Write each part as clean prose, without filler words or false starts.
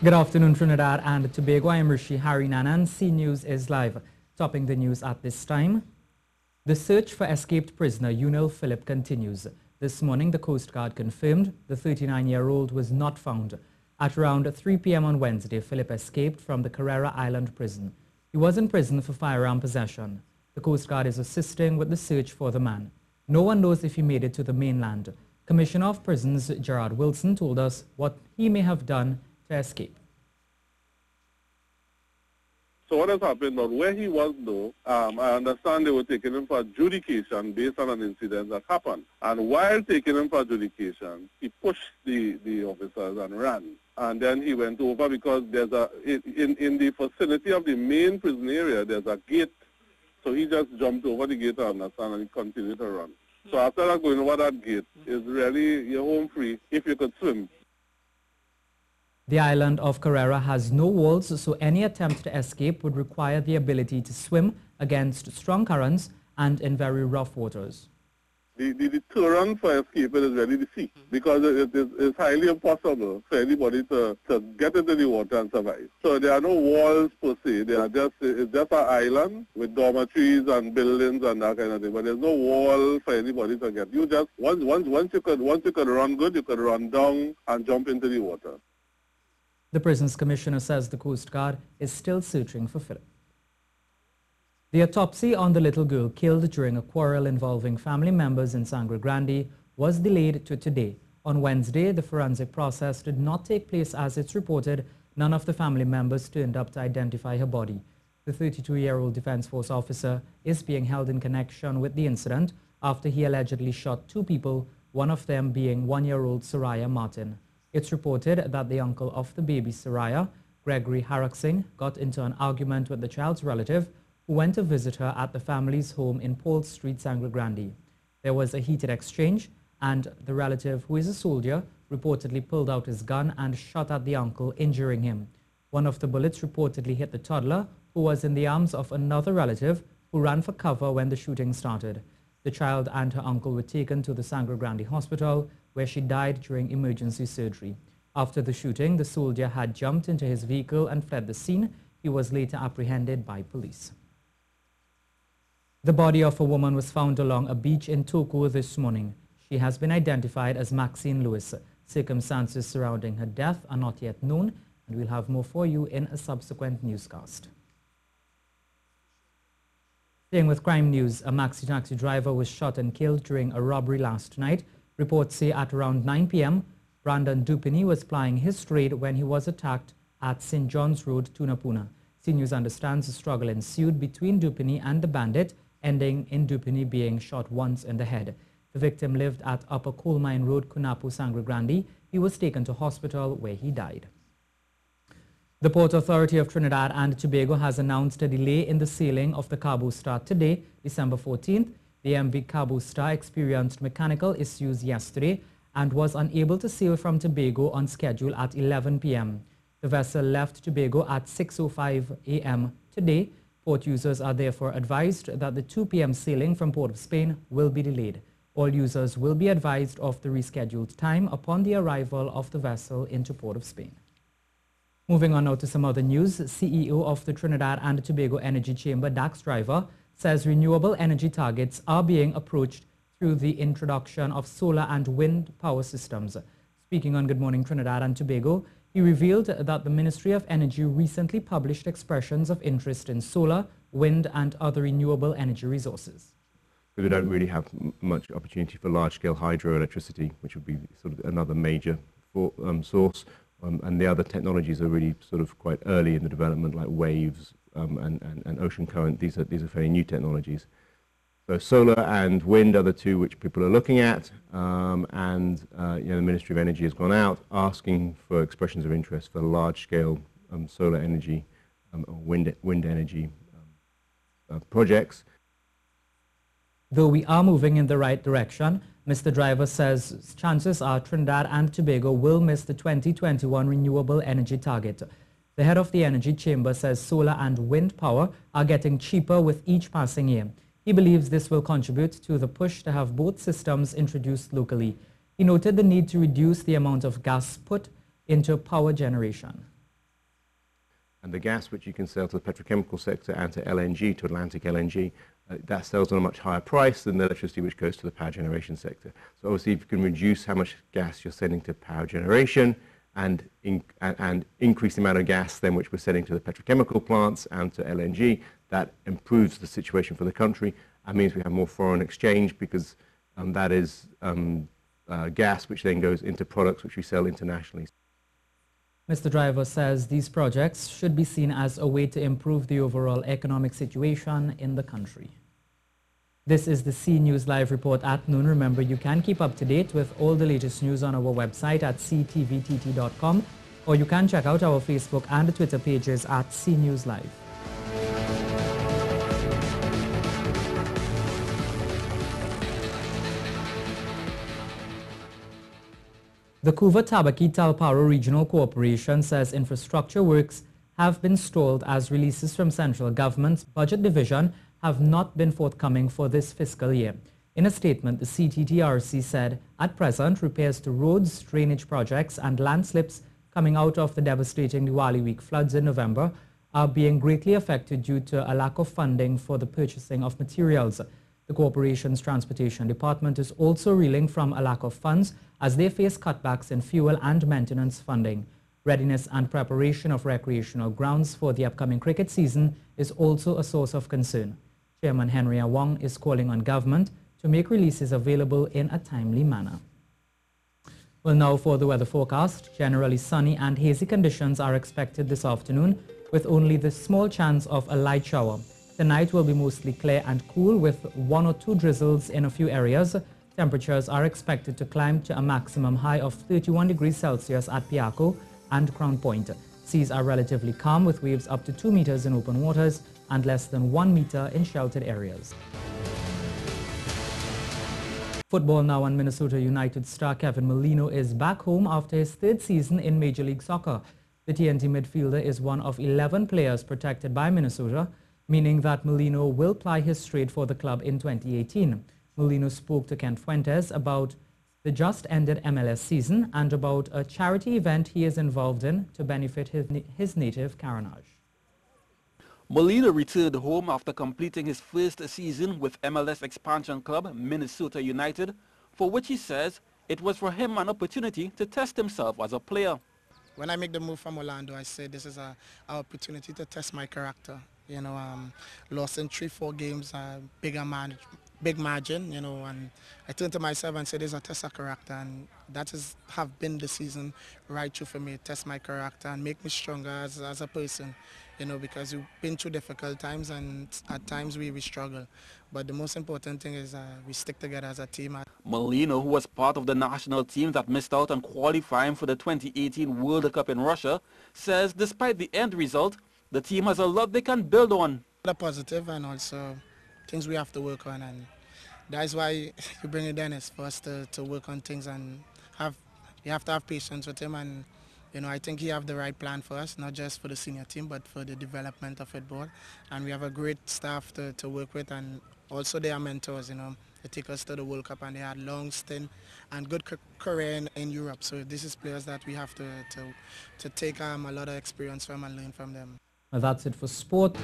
Good afternoon, Trinidad and Tobago. I am Rishi Harinanan. C News is live. Topping the news at this time. The search for escaped prisoner Unil Phillip continues. This morning, the Coast Guard confirmed the 39-year-old was not found. At around 3 p.m. on Wednesday, Phillip escaped from the Carrera Island prison. He was in prison for firearm possession. The Coast Guard is assisting with the search for the man. No one knows if he made it to the mainland. Commissioner of Prisons Gerard Wilson told us what he may have done to escape. So what has happened, but where he was though, I understand they were taking him for adjudication based on an incident that happened. And while taking him for adjudication, he pushed the officers and ran. And then he went over because there's in the vicinity of the main prison area, there's a gate. So he just jumped over the gate, I understand, and he continued to run. So after that, going over that gate is really, you're home free if you could swim. The island of Carrera has no walls, so any attempt to escape would require the ability to swim against strong currents and in very rough waters. The deterrent for escaping is really the sea, because it's highly impossible for anybody to get into the water and survive. So there are no walls per se. It's just an island with dormitories and buildings and that kind of thing. But there's no wall for anybody to get. You just once you could run good, you could run down and jump into the water. The prisons commissioner says the Coast Guard is still searching for Phillip. The autopsy on the little girl killed during a quarrel involving family members in Sangre Grande was delayed to today. On Wednesday, the forensic process did not take place as it's reported. None of the family members turned up to identify her body. The 32-year-old Defense Force officer is being held in connection with the incident after he allegedly shot 2 people, one of them being 1-year-old Suryya Martin. It's reported that the uncle of the baby, Suryya, Gregory Haraksing, got into an argument with the child's relative who went to visit her at the family's home in Paul Street, Sangre Grande. There was a heated exchange, and the relative, who is a soldier, reportedly pulled out his gun and shot at the uncle, injuring him. One of the bullets reportedly hit the toddler, who was in the arms of another relative who ran for cover when the shooting started. The child and her uncle were taken to the Sangre Grande hospital, where she died during emergency surgery. After the shooting, the soldier had jumped into his vehicle and fled the scene. He was later apprehended by police. The body of a woman was found along a beach in Toko this morning. She has been identified as Maxine Lewis. Circumstances surrounding her death are not yet known, and we'll have more for you in a subsequent newscast. Staying with crime news, a Maxi taxi driver was shot and killed during a robbery last night. Reports say at around 9 p.m., Brandon Dupini was plying his trade when he was attacked at St. John's Road, Tunapuna. C News understands a struggle ensued between Dupini and the bandit, ending in Dupini being shot once in the head. The victim lived at Upper Coal Mine Road, Kunapu, Sangre Grande. He was taken to hospital where he died. The Port Authority of Trinidad and Tobago has announced a delay in the sailing of the Kabu Star today, December 14th. The MV Kabu Star experienced mechanical issues yesterday and was unable to sail from Tobago on schedule at 11 p.m. The vessel left Tobago at 6:05 a.m. today. Port users are therefore advised that the 2 p.m. sailing from Port of Spain will be delayed. All users will be advised of the rescheduled time upon the arrival of the vessel into Port of Spain. Moving on now to some other news, CEO of the Trinidad and Tobago Energy Chamber, Dax Driver, says renewable energy targets are being approached through the introduction of solar and wind power systems. Speaking on Good Morning Trinidad and Tobago, he revealed that the Ministry of Energy recently published expressions of interest in solar, wind and other renewable energy resources. We don't really have much opportunity for large-scale hydroelectricity, which would be sort of another major source. And the other technologies are really sort of quite early in the development, like waves and ocean current. These are very new technologies. So solar and wind are the two which people are looking at, the Ministry of Energy has gone out asking for expressions of interest for large-scale solar energy or wind energy projects. Though we are moving in the right direction, Mr. Driver says chances are Trinidad and Tobago will miss the 2021 renewable energy target. The head of the Energy Chamber says solar and wind power are getting cheaper with each passing year. He believes this will contribute to the push to have both systems introduced locally. He noted the need to reduce the amount of gas put into power generation. And the gas which you can sell to the petrochemical sector and to LNG, to Atlantic LNG, that sells on a much higher price than the electricity which goes to the power generation sector. So obviously if you can reduce how much gas you're sending to power generation and increase the amount of gas then which we're sending to the petrochemical plants and to LNG, that improves the situation for the country and means we have more foreign exchange because that is gas which then goes into products which we sell internationally. Mr. Driver says these projects should be seen as a way to improve the overall economic situation in the country. This is the C News Live report at noon. Remember, you can keep up to date with all the latest news on our website at ctvtt.com, or you can check out our Facebook and Twitter pages at C News Live. The Couva Tabaquite Talparo Regional Corporation says infrastructure works have been stalled as releases from central government's budget division have not been forthcoming for this fiscal year. In a statement, the CTTRC said, at present, repairs to roads, drainage projects and landslips coming out of the devastating Diwali week floods in November are being greatly affected due to a lack of funding for the purchasing of materials. The corporation's transportation department is also reeling from a lack of funds as they face cutbacks in fuel and maintenance funding. Readiness and preparation of recreational grounds for the upcoming cricket season is also a source of concern. Chairman Henry Wong is calling on government to make releases available in a timely manner. Well, now for the weather forecast. Generally sunny and hazy conditions are expected this afternoon with only the small chance of a light shower. Tonight will be mostly clear and cool with 1 or 2 drizzles in a few areas. Temperatures are expected to climb to a maximum high of 31 degrees Celsius at Piaco and Crown Point. Seas are relatively calm with waves up to 2 meters in open waters and less than 1 meter in sheltered areas. Football now, and Minnesota United star Kevin Molino is back home after his 3rd season in Major League Soccer. The TNT midfielder is one of 11 players protected by Minnesota, meaning that Molino will ply his trade for the club in 2018. Molino spoke to Ken Fuentes about the just-ended MLS season and about a charity event he is involved in to benefit his native Carenage. Molino returned home after completing his 1st season with MLS expansion club Minnesota United, for which he says it was for him an opportunity to test himself as a player. When I make the move from Orlando, I said this is an opportunity to test my character. You know, lost in 3-4 games, big margin, you know, and I turned to myself and said, there's a test of character, and that have been the season right through for me, test my character and make me stronger as a person, you know, because we've been through difficult times and at times we struggle. But the most important thing is we stick together as a team. Molino, who was part of the national team that missed out on qualifying for the 2018 World Cup in Russia, says despite the end result, the team has a lot they can build on. The positive and also things we have to work on, and that's why you bring in Dennis for us to work on things, and you have to have patience with him, and you know, I think he have the right plan for us, not just for the senior team but for the development of football, and we have a great staff to work with, and also they are mentors, you know. They take us to the World Cup and they had long stint and good career in Europe, so this is players that we have to take a lot of experience from and learn from them. Well, that's it for sport.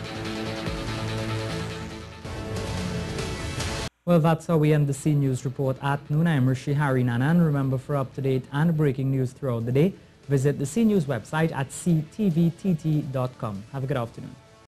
Well, that's how we end the C News report at noon. I'm Rishi Harinanan. Remember, for up-to-date and breaking news throughout the day, visit the C News website at ctvtt.com. Have a good afternoon.